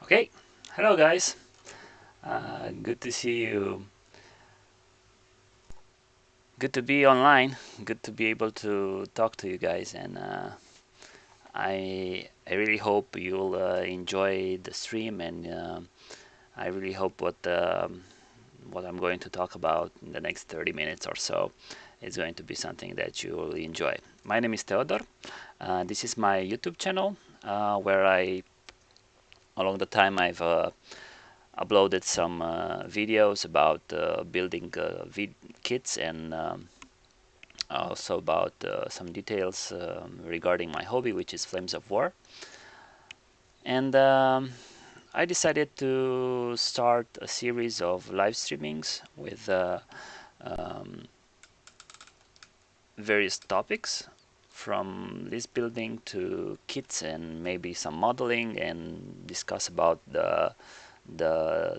Okay, hello guys. Good to see you. Good to be online. Good to be able to talk to you guys, and I really hope you'll enjoy the stream, and I really hope what I'm going to talk about in the next 30 minutes or so is going to be something that you will enjoy. My name is Theodor. This is my YouTube channel where along the time, I've uploaded some videos about building kits and also about some details regarding my hobby, which is Flames of War. And I decided to start a series of live streamings with um, various topics, from list building to kits and maybe some modeling, and discuss about the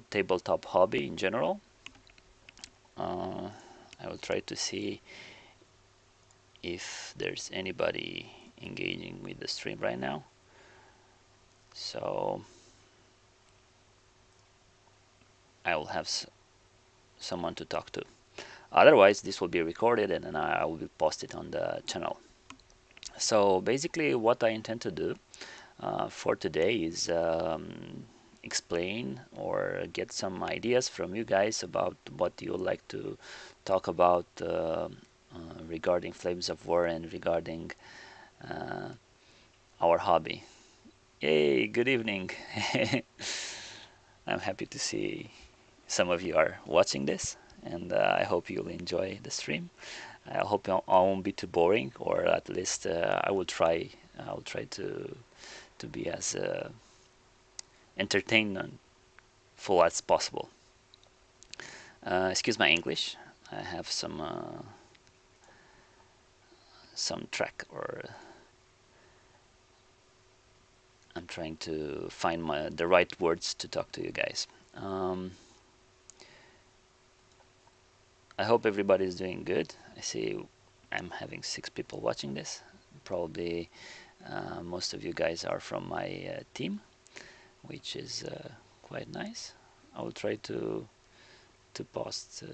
tabletop hobby in general. I will try to see if there's anybody engaging with the stream right now. So I will have someone to talk to. Otherwise, this will be recorded and then I will post it on the channel. So basically, what I intend to do for today is explain or get some ideas from you guys about what you would like to talk about regarding Flames of War and regarding our hobby. Hey, good evening. I'm happy to see some of you are watching this, and I hope you'll enjoy the stream. I hope I won't be too boring, or at least I will try. I'll try to be as entertainment full as possible. Excuse my English. I have some track, or I'm trying to find the right words to talk to you guys. I hope everybody's doing good. I see I'm having 6 people watching this. Probably most of you guys are from my team, which is quite nice. I will try to post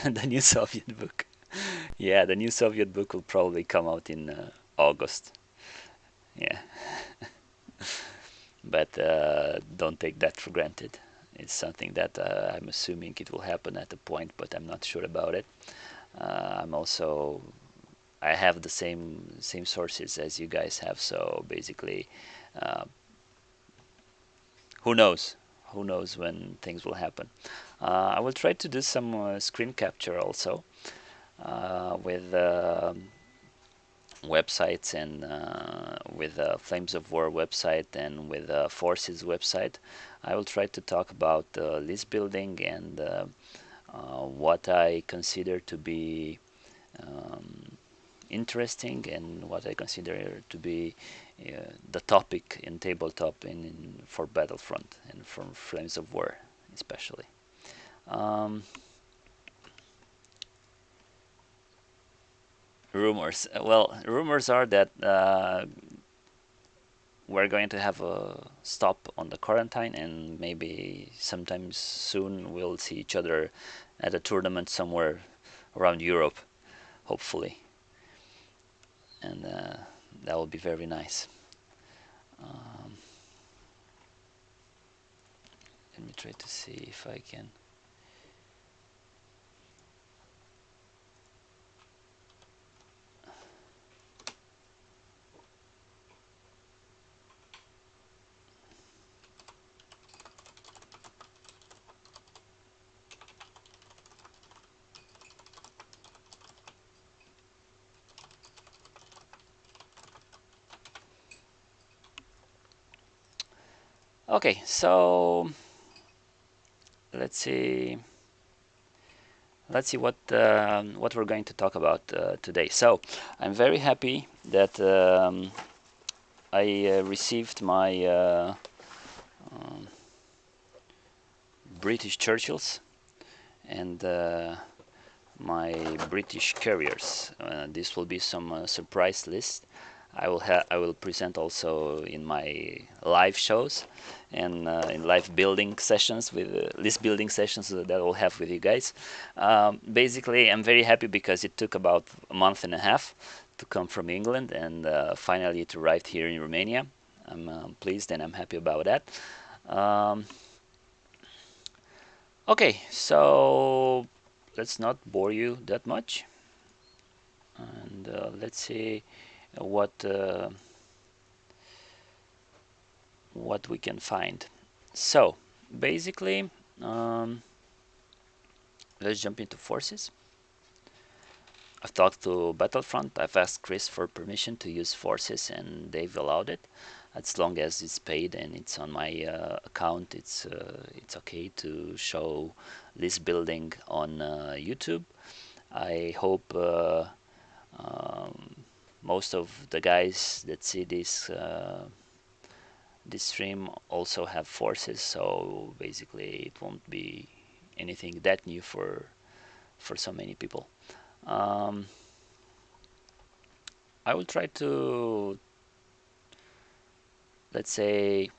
the new Soviet book. Yeah, the new Soviet book will probably come out in August. Yeah, but don't take that for granted. It's something that I'm assuming it will happen at a point, but I'm not sure about it. I'm also I have the same sources as you guys have, so basically, uh, who knows? Who knows when things will happen? I will try to do some screen capture also with websites, and with Flames of War website and with Forces website. I will try to talk about list building and what I consider to be interesting, and what I consider to be the topic in tabletop for Battlefront and for Flames of War especially. Um, Rumors. Well, rumors are that we're going to have a stop on the quarantine, and maybe sometime soon we'll see each other at a tournament somewhere around Europe, hopefully, and that will be very nice. Um, Let me try to see if I can. Okay, so let's see. Let's see what we're going to talk about today. So I'm very happy that I received my um, British Churchills and my British Carriers. This will be some surprise list. I will present also in my live shows and in live building sessions with list building sessions that I will have with you guys. Basically, I'm very happy because it took about a month and a half to come from England and finally it arrived here in Romania. I'm pleased and I'm happy about that. Um, okay, so let's not bore you that much, and let's see what. What we can find. So basically, um, let's jump into forces. I've talked to Battlefront. I've asked Chris for permission to use forces, and they've allowed it. As long as it's paid and it's on my account, it's okay to show this building on YouTube. I hope um, most of the guys that see this stream also have forces, so basically it won't be anything that new for so many people. um, I will try to, let's say,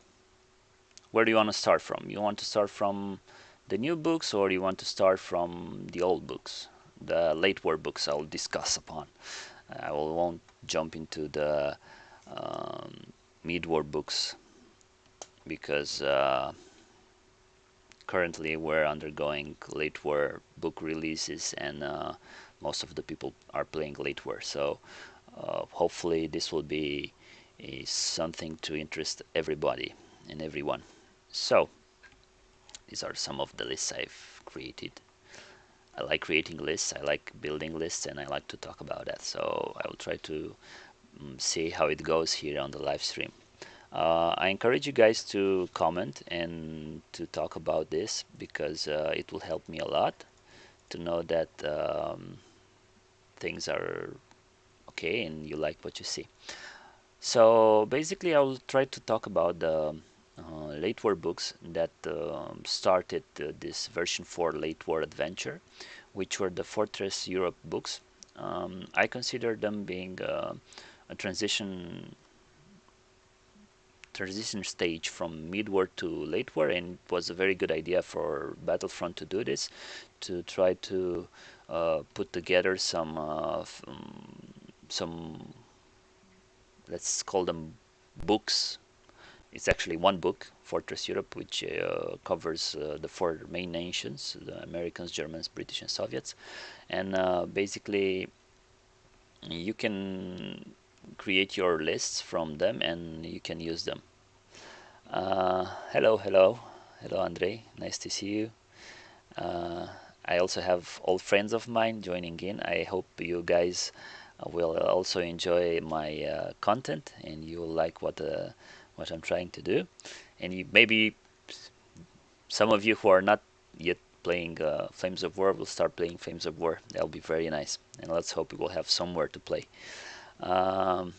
where do you want to start from? You want to start from the new books, or you want to start from the old books, the late war books I'll discuss upon? Won't jump into the mid-war books because currently we're undergoing late war book releases, and most of the people are playing late war, so hopefully this will be something to interest everybody and everyone. So these are some of the lists I've created. I like creating lists, I like building lists, and I like to talk about that, so I will try to see how it goes here on the live stream. I encourage you guys to comment and to talk about this because it will help me a lot to know that things are okay and you like what you see. So basically, I will try to talk about the late war books that started this version 4 late war adventure, which were the Fortress Europe books. I consider them being a transition stage from mid-war to late war, and it was a very good idea for Battlefront to do this, to try to put together some, let's call them books. It's actually one book, Fortress Europe, which covers the four main nations: the Americans, Germans, British, and Soviets. And basically, you can create your lists from them, and you can use them. Hello, Andre. Nice to see you. Uh, I also have old friends of mine joining in. I hope you guys will also enjoy my content, and you will like what I'm trying to do. And maybe some of you who are not yet playing Flames of War will start playing Flames of War. That'll be very nice. And let's hope we will have somewhere to play. Um,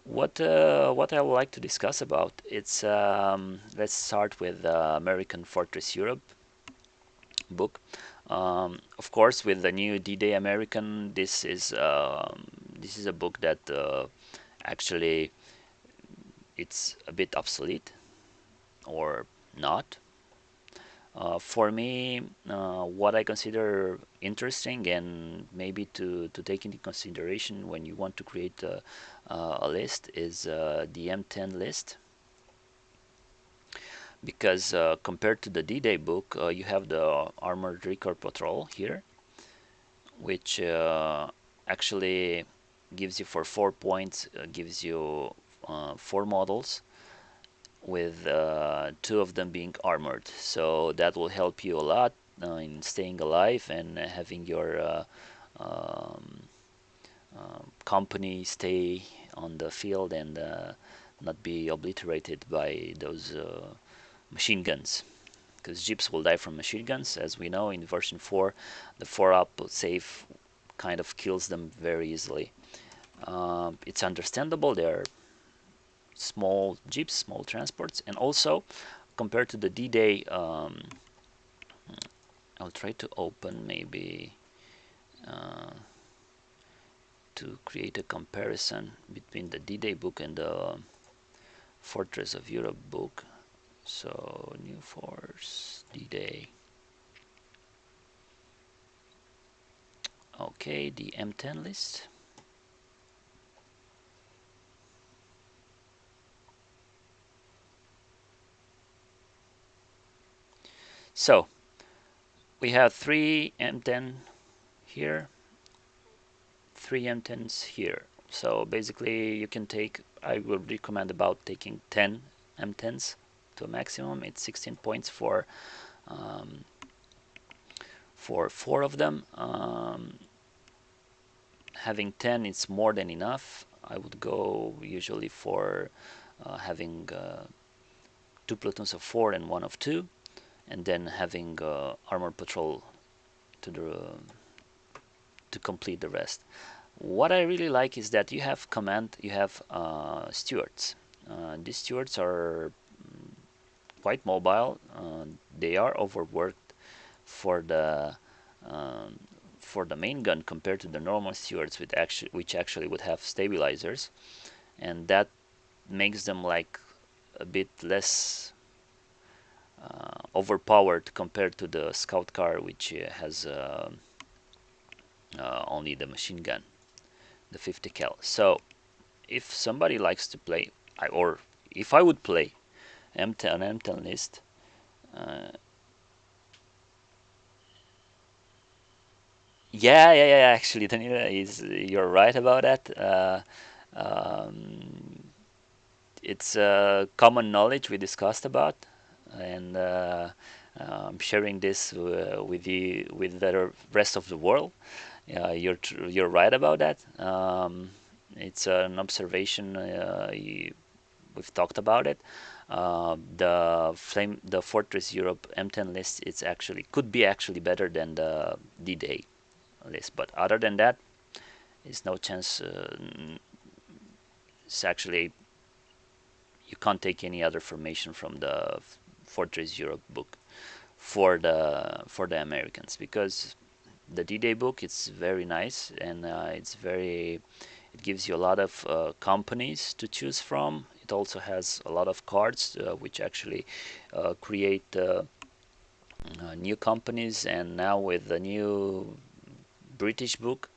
what I would like to discuss about, it's let's start with American Fortress Europe book. Of course, with the new D-Day American, this is a book that actually it's a bit obsolete or not. For me, what I consider interesting and maybe to take into consideration when you want to create a list is the M10 list, because compared to the D-Day book, you have the Armored Recon Patrol here, which actually gives you for 4 points, gives you 4 models with 2 of them being armored. So that will help you a lot in staying alive and having your um, company stay on the field and not be obliterated by those machine guns, because jeeps will die from machine guns. As we know, in version 4, the 4-up save kind of kills them very easily. It's understandable, they're small jeeps, small transports, and also compared to the D-Day, I'll try to open maybe to create a comparison between the D-Day book and the Fortress of Europe book. So New Force D-Day. Okay, the M10 list. So we have 3 M10 here, 3 M10s here. So basically you can take, I would recommend about taking 10 M10s to a maximum. It's 16 points um, for 4 of them. Having 10 is more than enough. I would go usually for having 2 platoons of 4 and 1 of 2, and then having armor patrol to the to complete the rest. What I really like is that you have command, you have stewards. These stewards are quite mobile. They are overworked for the um, for the main gun compared to the normal stewards, which actually would have stabilizers, and that makes them like a bit less overpowered compared to the scout car, which has only the machine gun, the 50 cal. So if somebody likes to play, or if I would play M10 M10 list, uh, yeah. Actually, Danila, you're right about that. Um, it's common knowledge we discussed about, and I'm sharing this with the rest of the world. You're right about that. It's an observation. We've talked about it. The Fortress Europe M10 list, it's actually could be actually better than the D-Day list, but other than that, it's no chance. It's actually you can't take any other formation from the Fortress Europe book for the Americans, because the D-Day book, it's very nice, and it gives you a lot of companies to choose from. It also has a lot of cards which actually create new companies. And now with the new British book,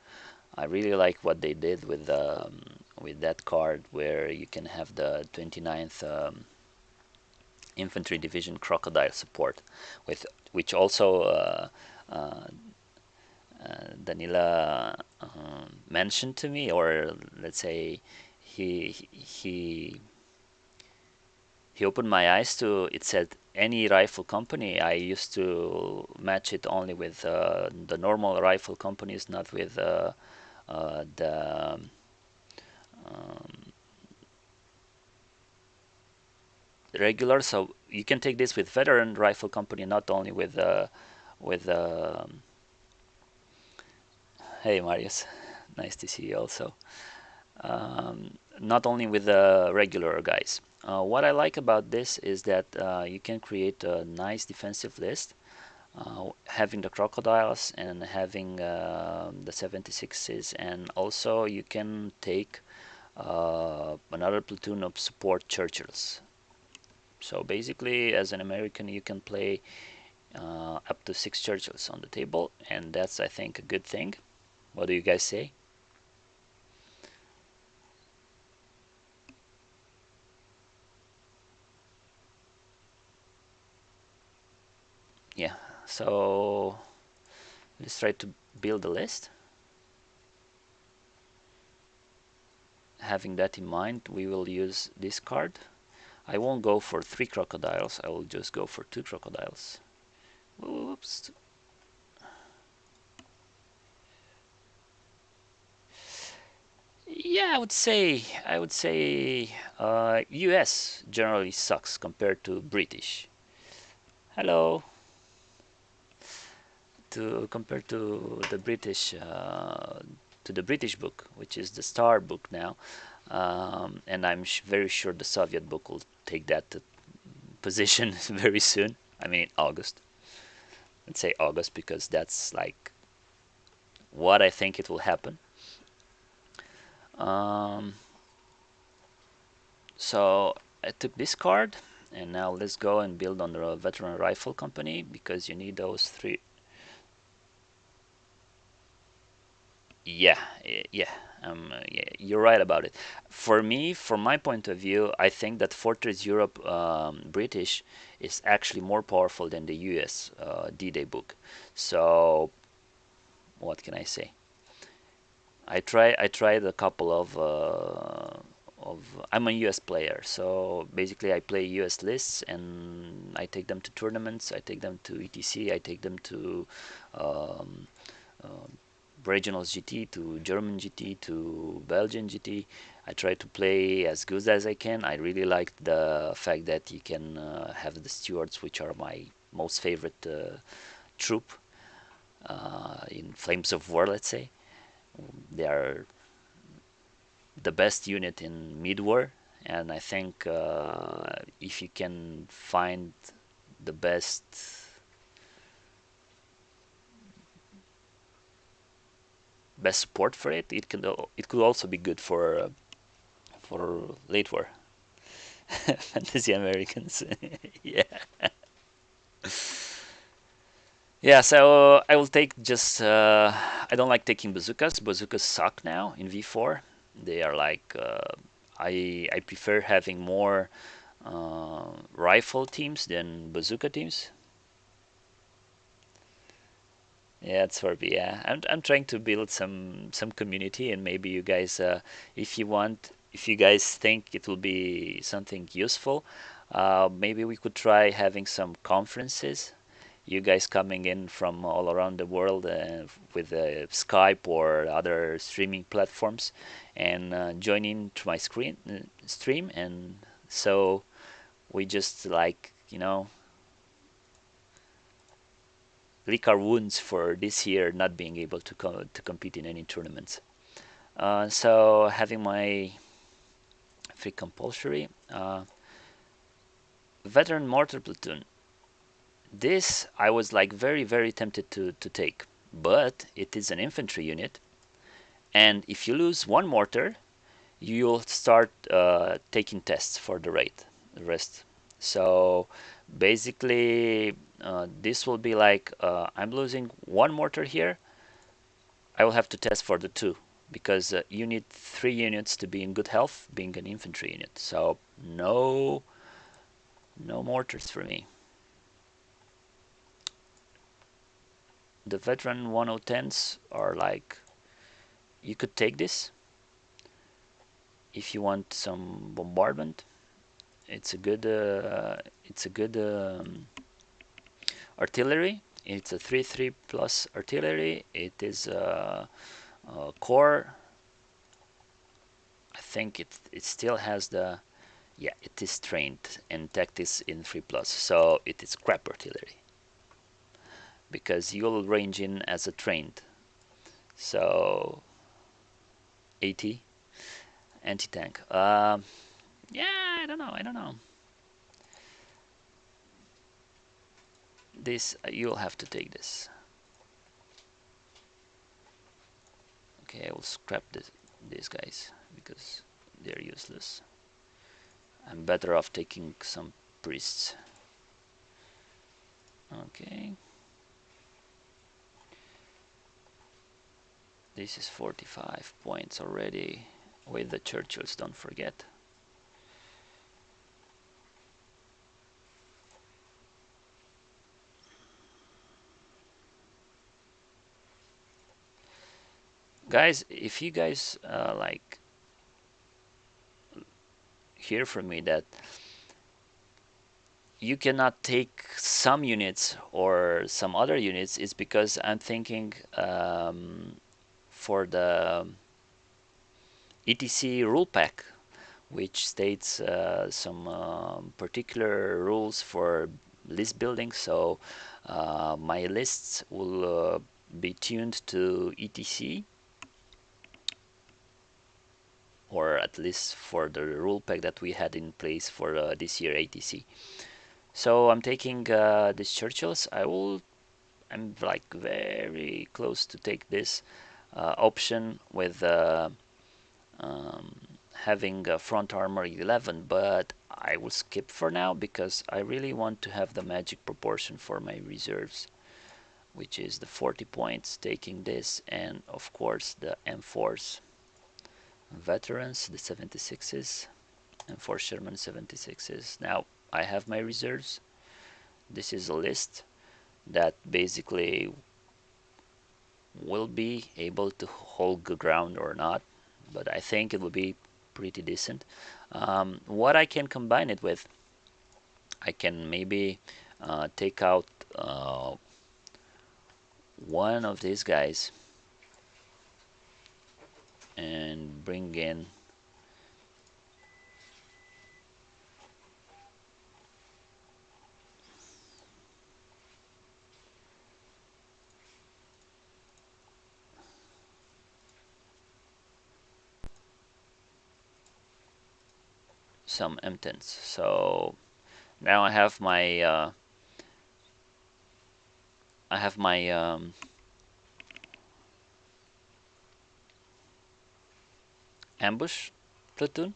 I really like what they did with that card, where you can have the 29th Infantry Division Crocodile support, with which also uh, Danila mentioned to me, or let's say he he opened my eyes to. It said any rifle company. I used to match it only with the normal rifle companies, not with the um, regular. So you can take this with veteran rifle company, not only with hey Marius, nice to see you also. Not only with the regular guys. What I like about this is that you can create a nice defensive list, having the crocodiles and having the 76s, and also you can take another platoon of support Churchills. So basically, as an American, you can play up to 6 Churchills on the table, and that's, I think, a good thing. What do you guys say? Yeah. So let's try to build a list. Having that in mind, we will use this card. I won't go for 3 crocodiles. I will just go for 2 crocodiles. Whoops. Yeah, I would say US generally sucks compared to British. Hello. To compared to the British book, which is the Star book now, and I'm very sure the Soviet book will take that position very soon. I mean August. Let's say August, because that's like what I think it will happen. Um, so I took this card, and now let's go and build on the veteran rifle company because you need those three. Yeah, yeah, yeah, you're right about it. For me, from my point of view, I think that Fortress Europe British is actually more powerful than the US D-Day book. So what can I say? I tried a couple of I'm a US player, so basically I play US lists and I take them to tournaments, I take them to ETC, I take them to um, uh, regionals GT, to German GT, to Belgian GT. I try to play as good as I can. I really like the fact that you can have the stewards, which are my most favorite troop in Flames of War, let's say. They are the best unit in mid-war, and I think if you can find the best support for it, it could also be good for late war fantasy Americans. Yeah, yeah. So I will take just. I don't like taking bazookas. Bazookas suck now in V4. They are like. I prefer having more rifle teams than bazooka teams. Yeah, it's for me. Yeah, I'm trying to build some community, and maybe you guys, if you want, if you guys think it will be something useful, maybe we could try having some conferences. You guys coming in from all around the world with Skype or other streaming platforms, and joining to my stream, and so we just like lick our wounds for this year not being able to compete in any tournaments. So having my free compulsory veteran mortar platoon. This I was like very tempted to take, but it is an infantry unit, and if you lose one mortar, you'll start taking tests for the rest. So basically, this will be like I'm losing one mortar here. I will have to test for the two because you need 3 units to be in good health, being an infantry unit. So no mortars for me. The veteran 1010s are like you could take this if you want some bombardment. It's a good artillery. It's a 3-3 plus artillery. It is core. I think it still has the. Yeah, it is trained and tactics in 3 plus, so it is crap artillery because you'll range in as a trained. So 80 anti-tank. Yeah, I don't know. I don't know. This you'll have to take this. Okay, I will scrap these guys because they're useless. I'm better off taking some priests. Okay. This is 45 points already with the Churchills, don't forget. Guys, if you guys like hear from me that you cannot take some units or some other units, it's because I'm thinking for the ETC rule pack, which states some particular rules for list building. So my lists will be tuned to ETC, or at least for the rule pack that we had in place for this year ATC. So I'm taking these Churchills. I'm like very close to take this option with um, having a front armor 11, but I will skip for now because I really want to have the magic proportion for my reserves, which is the 40 points, taking this, and of course the M4s. Veterans, the 76s, and for Sherman 76s. Now I have my reserves. This is a list that basically will be able to hold the ground or not, but I think it will be pretty decent. What I can combine it with, I can maybe take out one of these guys and bring in some M10s. So now I have my ambush platoon.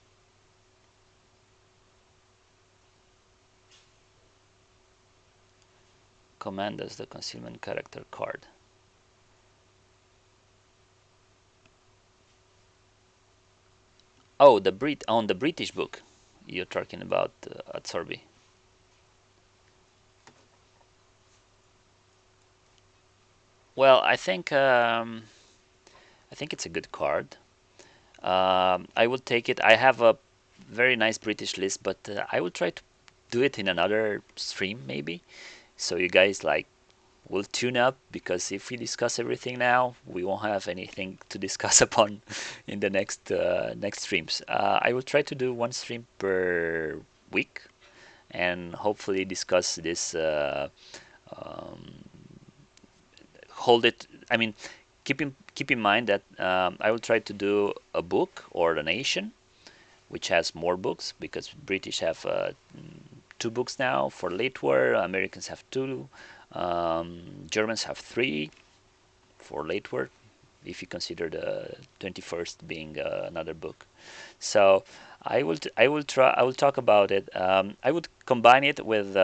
Command as the concealment character card. Oh, on the British book you're talking about at Sorby. Well, I think it's a good card. I will take it. I have a very nice British list, but I will try to do it in another stream maybe. So you guys like will tune up, because if we discuss everything now, we won't have anything to discuss upon in the next streams. I will try to do one stream per week and hopefully discuss this. Um, Hold it. I mean, keep in mind that I will try to do a book or a nation which has more books, because British have two books now for late war. Americans have two. Germans have three for late war, if you consider the 21st being another book. So I will talk about it. I would combine it with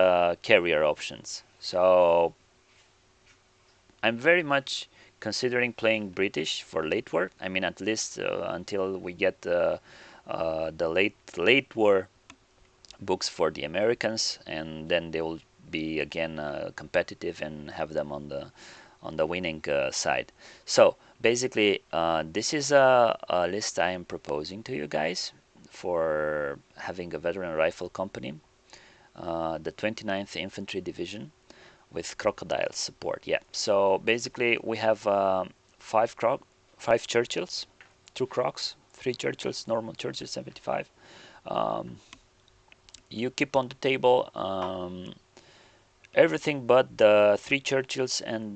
carrier options. So I'm very much considering playing British for late war. I mean, at least until we get the late war books for the Americans, and then they will be again competitive and have them on the winning side. So basically, this is a list I am proposing to you guys for having a veteran rifle company, the 29th Infantry Division with crocodile support. Yeah. So basically, we have five Churchills, two Crocs, three Churchills, normal Churchill 75. Um, you keep on the table everything but the three Churchills and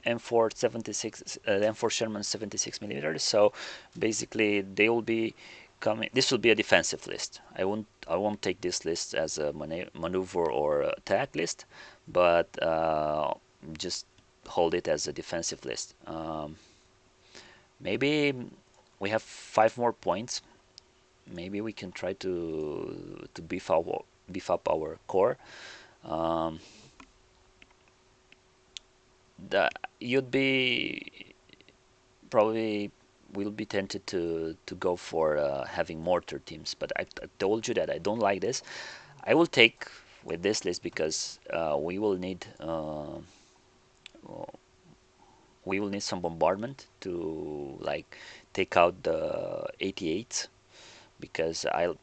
M4 76, M4 Sherman 76 millimeters. So basically, they will be coming. This will be a defensive list. I won't take this list as a maneuver or attack list, but just hold it as a defensive list. Maybe we have 5 more points. Maybe we can try to beef up our core. Um, the, you'd be probably will be tempted to go for having mortar teams, but I told you that I don't like this. I will take with this list because we will need some bombardment to like take out the 88s, because I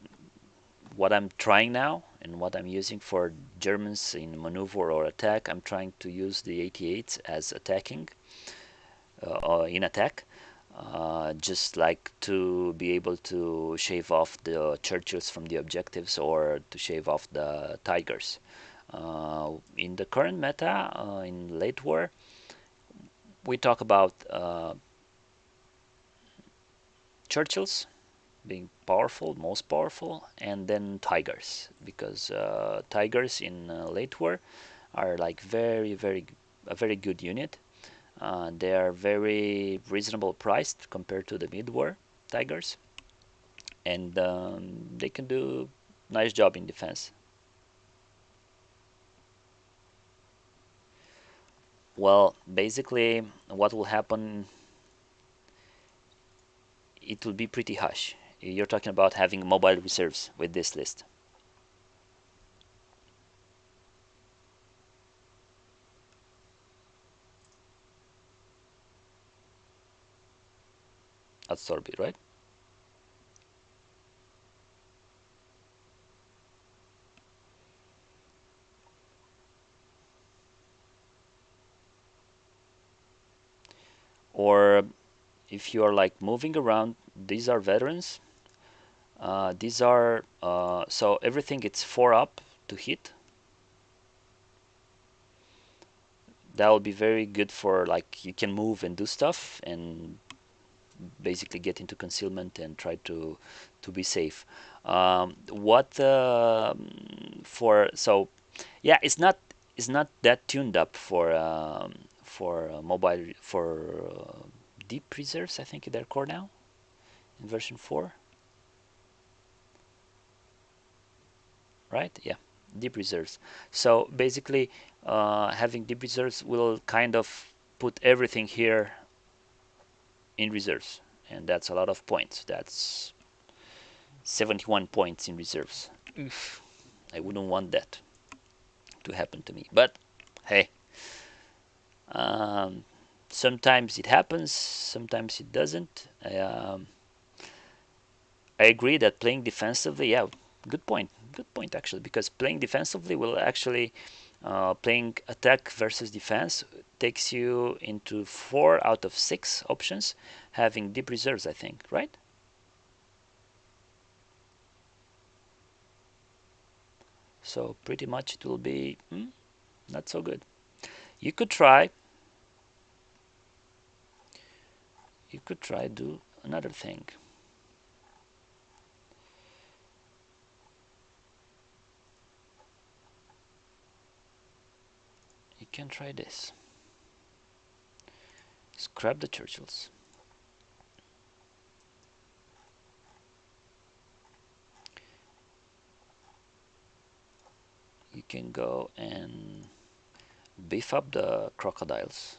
what I'm trying now and what I'm using for Germans in maneuver or attack, I'm trying to use the 88s as attacking in attack, just like to be able to shave off the Churchills from the objectives or to shave off the Tigers. In the current meta, in late war, we talk about Churchills being powerful, most powerful, and then Tigers, because Tigers in late war are like a very good unit. They are very reasonable priced compared to the mid war. Tigers, and they can do nice job in defense. Well, basically, what will happen? It will be pretty hush. You're talking about having mobile reserves with this list. Absorb it, right? Or if you are like moving around, these are veterans. These are so everything it's four up to hit. That will be very good for like you can move and do stuff and basically get into concealment and try to be safe. What for? So yeah, it's not that tuned up for mobile for deep reserves. I think in their core now in version 4, right? Yeah, deep reserves. So basically, having deep reserves will kind of put everything here in reserves, and that's a lot of points. That's 71 points in reserves. Oof. I wouldn't want that to happen to me. But hey, um, sometimes it happens, sometimes it doesn't. I agree that playing defensively, yeah, good point actually, because playing defensively will actually playing attack versus defense takes you into 4 out of 6 options, having deep reserves, I think, right? So pretty much it will be not so good. You could try, do another thing. You can try this. Scrap the Churchills. You can go and beef up the crocodiles.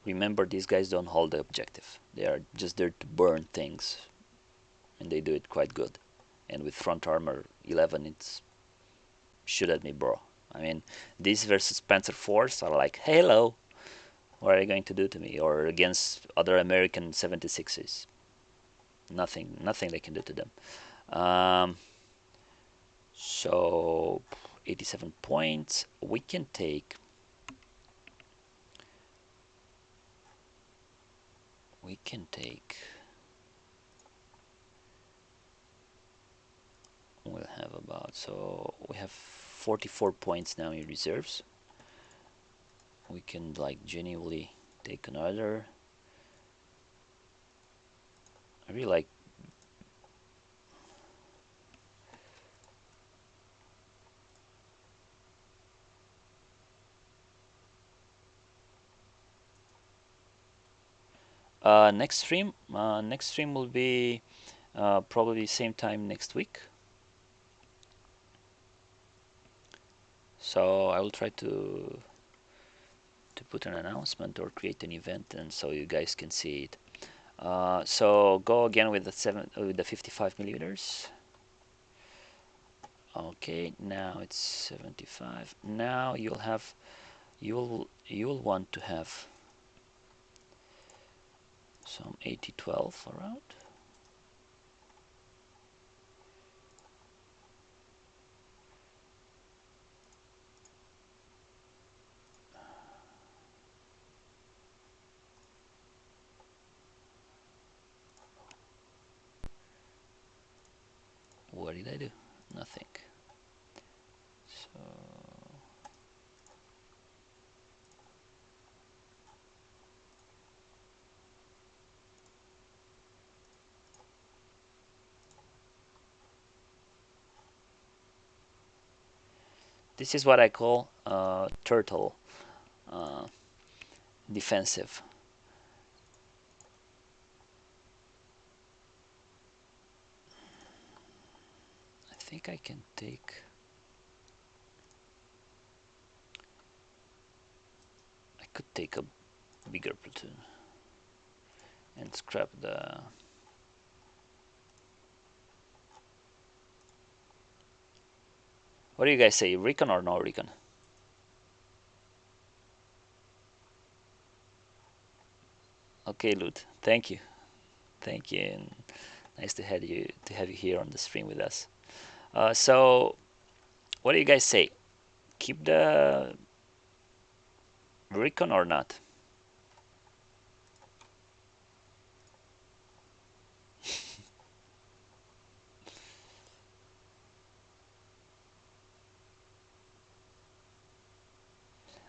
Remember, these guys don't hold the objective. They are just there to burn things, and they do it quite good. And with front armor 11, it's shoot at me, bro. I mean, these versus Panzer Force are like, hello, what are you going to do to me? Or against other American 76s, nothing they can do to them. Um, so 87 points. We can take we'll have about, so we have 44 points now in reserves. We can like genuinely take another. I really like next stream will be probably same time next week. So I will try to put an announcement or create an event, and so you guys can see it. So go again with the 55 millimeters. Okay, now it's 75. Now you'll want to have some 8012 around. What did I do? Nothing. So this is what I call turtle uh, defensive. think I can take. I could take a bigger platoon and scrap the. What do you guys say? Recon or no recon? Okay, Lut. Thank you, and nice to have you here on the stream with us. So, what do you guys say? Keep the recon or not?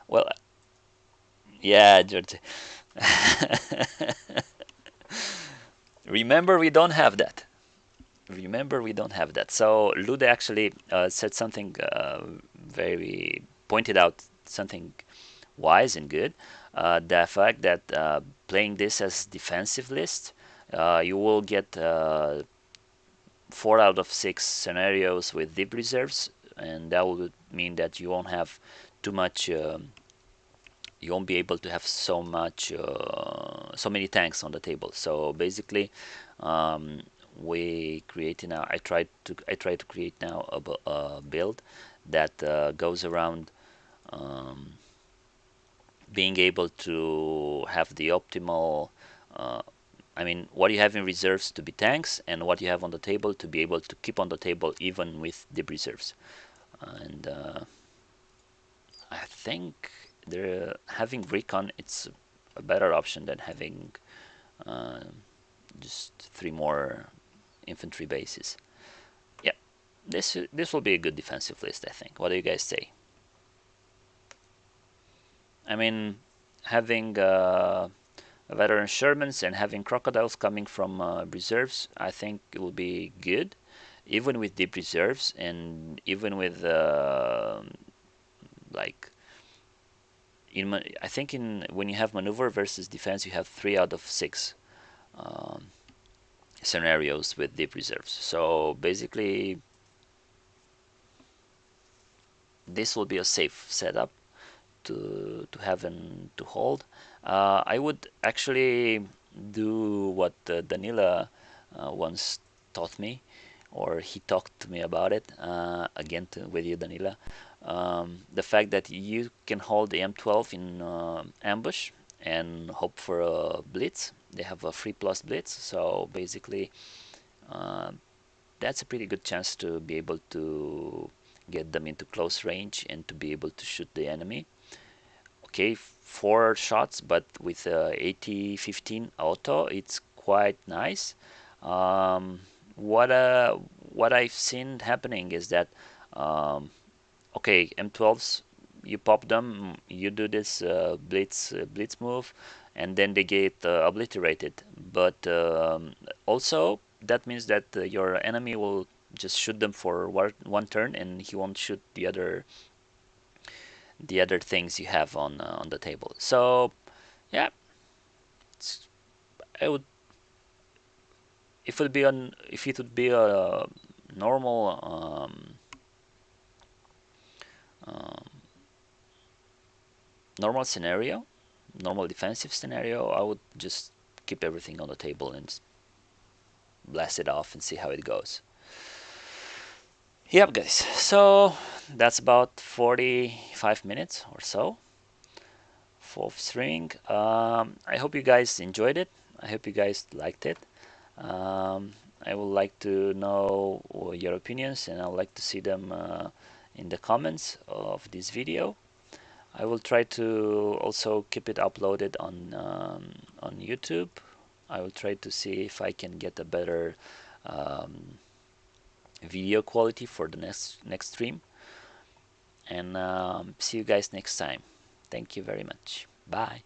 Well, yeah, George. Remember, we don't have that. Remember, we don't have that. So Lude actually said something very pointed out something wise and good. The fact that playing this as defensive list, you will get 4 out of 6 scenarios with deep reserves, and that would mean that you won't have too much. You won't be able to have so many tanks on the table. So basically, um, we create now. I try to create now a build that goes around being able to have the optimal. I mean, what you have in reserves to be tanks, and what you have on the table to be able to keep on the table even with deep reserves. And I think having recon it's a better option than having uh, just 3 more infantry bases. Yeah, this will be a good defensive list, I think. What do you guys say? I mean, having veteran Shermans and having crocodiles coming from reserves, I think it will be good, even with deep reserves and even with like I think in when you have maneuver versus defense, you have 3 out of 6 um, scenarios with deep reserves. So basically, this will be a safe setup to have and to hold. I would actually do what Danila once taught me, or he talked to me about it. Again, with you, Danila. The fact that you can hold the M12 in ambush and hope for a blitz. They have a free plus blitz, so basically, uh, that's a pretty good chance to be able to get them into close range and to be able to shoot the enemy. Okay, 4 shots, but with 80-15 auto, it's quite nice. Um, what I've seen happening is that okay, M12s, you pop them, you do this blitz move, and then they get obliterated. But also that means that your enemy will just shoot them for one turn, and he won't shoot the other things you have on the table. So yeah, I would if it would be a normal um, normal scenario, normal defensive scenario, I would just keep everything on the table and blast it off and see how it goes. Yep, guys. So that's about 45 minutes or so for streaming. I hope you guys enjoyed it. I hope you guys liked it. Um, I would like to know your opinions, and I would like to see them in the comments of this video. I will try to also keep it uploaded on YouTube. I will try to see if I can get a better um, video quality for the next stream. And see you guys next time. Thank you very much. Bye.